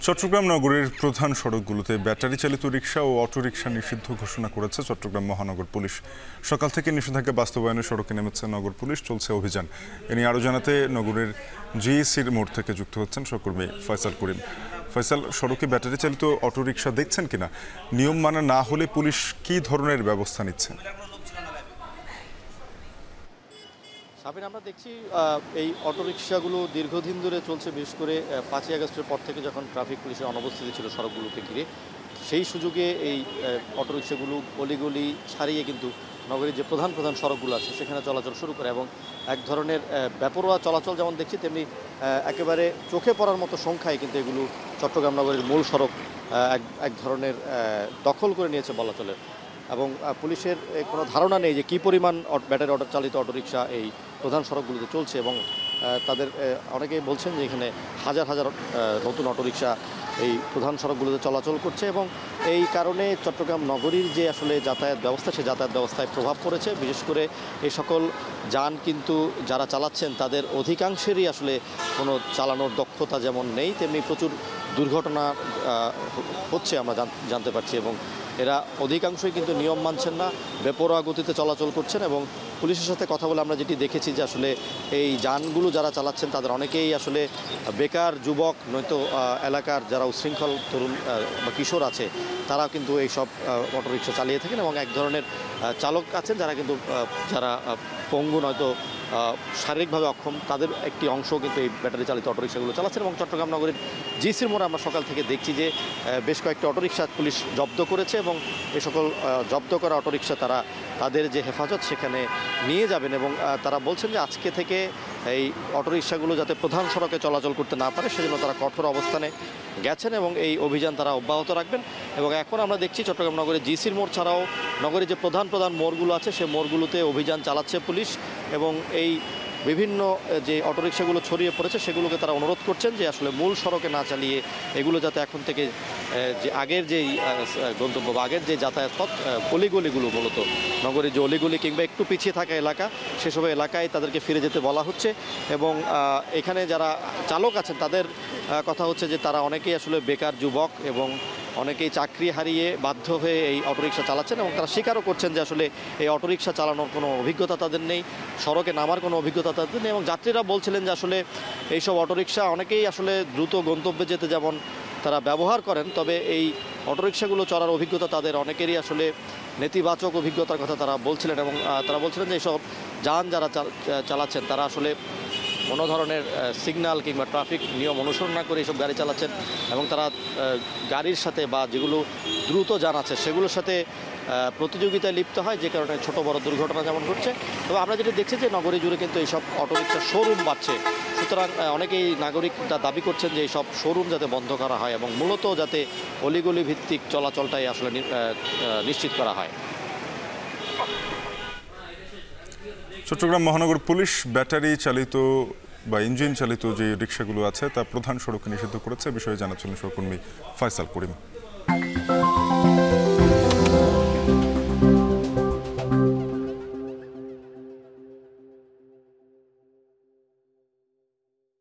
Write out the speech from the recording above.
চট্টগ্রাম নগরের প্রধান সড়কগুলোতে ব্যাটারি চালিত রিকশা ও অটোরিকশা নিষিদ্ধ ঘোষণা করেছে চট্টগ্রাম মহানগর পুলিশ। সকাল থেকে নিষেধাজ্ঞা বাস্তবায়নে সড়কে নেমেছে নগর পুলিশ, চলছে অভিযান। এ নিয়ে আরও জানাতে নগরের জিইসির মোড় থেকে যুক্ত হচ্ছেন সহকর্মী ফয়সাল করিম। ফয়সাল, সড়কে ব্যাটারি চালিত অটোরিকশা দেখছেন কিনা? নিয়ম মানা না হলে পুলিশ কী ধরনের ব্যবস্থা নিচ্ছে? আমরা দেখছি এই অটোরিকশাগুলো দীর্ঘদিন ধরে চলছে, বিশেষ করে 5ই আগস্টের পর থেকে যখন ট্রাফিক পুলিশের অনুপস্থিতি ছিল সড়কগুলোকে ঘিরে, সেই সুযোগে এই অটোরিকশাগুলো অলিগলি ছাড়িয়ে কিন্তু নগরীর যে প্রধান সড়কগুলো আছে সেখানে চলাচল শুরু করে এবং এক ধরনের বেপরোয়া চলাচল যেমন দেখছি, তেমনি একেবারে চোখে পড়ার মতো সংখ্যায় কিন্তু এগুলো চট্টগ্রাম নগরীর মূল সড়ক এক ধরনের দখল করে নিয়েছে বলা চলে। এবং পুলিশের কোনো ধারণা নেই যে কী পরিমাণ ব্যাটারি চালিত অটোরিকশা এই প্রধান সড়কগুলোতে চলছে এবং তাদের অনেকেই বলছেন যে এখানে হাজার নতুন অটোরিকশা এই প্রধান সড়কগুলোতে চলাচল করছে এবং এই কারণে চট্টগ্রাম নগরীর যে আসলে যাতায়াত ব্যবস্থা, সেই যাতায়াত ব্যবস্থায় প্রভাব পড়েছে। বিশেষ করে এই সকল যান কিন্তু যারা চালাচ্ছেন তাদের অধিকাংশেরই আসলে কোনো চালানোর দক্ষতা যেমন নেই, তেমনি প্রচুর দুর্ঘটনা হচ্ছে আমরা জানতে পারছি এবং এরা অধিকাংশই কিন্তু নিয়ম মানছেন না, বেপরোয়া গতিতে চলাচল করছেন। এবং পুলিশের সাথে কথা বলে আমরা যেটি দেখেছি যে আসলে এই যানগুলো যারা চালাচ্ছেন তাদের অনেকেই আসলে বেকার যুবক, নয়তো এলাকার যারা উশৃঙ্খল তরুণ বা কিশোর আছে তারা কিন্তু এই সব অটোরিকশা চালিয়ে থাকেন এবং এক ধরনের চালক আছেন যারা পঙ্গু নয়তো শারীরিকভাবে অক্ষম, তাদের একটি অংশ কিন্তু এই ব্যাটারি চালিত অটোরিকশাগুলো চালাচ্ছেন। এবং চট্টগ্রাম নগরীর জিইসির মোড়ে আমরা সকাল থেকে দেখছি যে বেশ কয়েকটি অটোরিকশা পুলিশ জব্দ করেছে এবং এই সকল জব্দ করা অটোরিকশা তাদের যে হেফাজত সেখানে নিয়ে যাবেন এবং তারা বলছেন যে আজকে থেকে এই অটোরিকশাগুলো যাতে প্রধান সড়কে চলাচল করতে না পারে সেজন্য তারা কঠোর অবস্থানে গেছেন এবং এই অভিযান তারা অব্যাহত রাখবেন। এবং এখন আমরা দেখছি চট্টগ্রাম নগরের জিইসির মোড় ছাড়াও নগরের যে প্রধান মোড়গুলো আছে সেই মোড়গুলোতে অভিযান চালাচ্ছে পুলিশ এবং এই বিভিন্ন যে অটোরিকশাগুলো ছড়িয়ে পড়েছে সেগুলোকে তারা অনুরোধ করছেন যে আসলে মূল সড়কে না চালিয়ে এগুলো যাতে এখন থেকে যে আগের যেই গন্তব্য বা আগের যে যাতায়াত পথ অলিগলিগুলো, মূলত নগরীর যে অলিগলি কিংবা একটু পিছিয়ে থাকা এলাকা, সেসব এলাকায় তাদেরকে ফিরে যেতে বলা হচ্ছে। এবং এখানে যারা চালক আছেন তাদের কথা হচ্ছে যে তারা অনেকেই আসলে বেকার যুবক এবং অনেকেই চাকরি হারিয়ে বাধ্য হয়ে এই অটোরিকশা চালাচ্ছেন এবং তারা স্বীকারও করছেন যে আসলে এই অটোরিকশা চালানোর কোনো অভিজ্ঞতা তাদের নেই, সড়কে নামার কোনো অভিজ্ঞতা তাদের নেই। এবং যাত্রীরা বলছিলেন যে আসলে এইসব অটোরিকশা অনেকেই আসলে দ্রুত গন্তব্যে যেতে যেমন তারা ব্যবহার করেন, তবে এই অটোরিকশাগুলো চলার অভিজ্ঞতা তাদের অনেকেরই আসলে নেতিবাচক অভিজ্ঞতার কথা তারা বলছিলেন। এবং তারা বলছিলেন যে এইসব যান যারা চালাচ্ছেন তারা আসলে কোনো ধরনের সিগন্যাল কিংবা ট্রাফিক নিয়ম অনুসরণ না করে এইসব গাড়ি চালাচ্ছেন এবং তারা গাড়ির সাথে বা যেগুলো দ্রুত যান আছে সেগুলোর সাথে প্রতিযোগিতায় লিপ্ত হয়, যে কারণে ছোট বড় দুর্ঘটনা যেমন ঘটছে। তবে আমরা যেটা দেখছি যে নগরী জুড়ে কিন্তু এইসব অটোরিকশার শোরুম বাড়ছে, সুতরাং অনেকেই নাগরিকরা দাবি করছেন যে এইসব শোরুম যাতে বন্ধ করা হয় এবং মূলত যাতে অলিগলি ভিত্তিক চলাচলটাই আসলে নিশ্চিত করা হয়। চট্টগ্রাম মহানগর পুলিশ ব্যাটারি চালিত বা ইঞ্জিন চালিত যে রিকশাগুলো আছে তা প্রধান সড়কে নিষিদ্ধ করেছে, বিষয়ে জানাচ্ছিলেন সহকর্মী ফয়সাল করিম।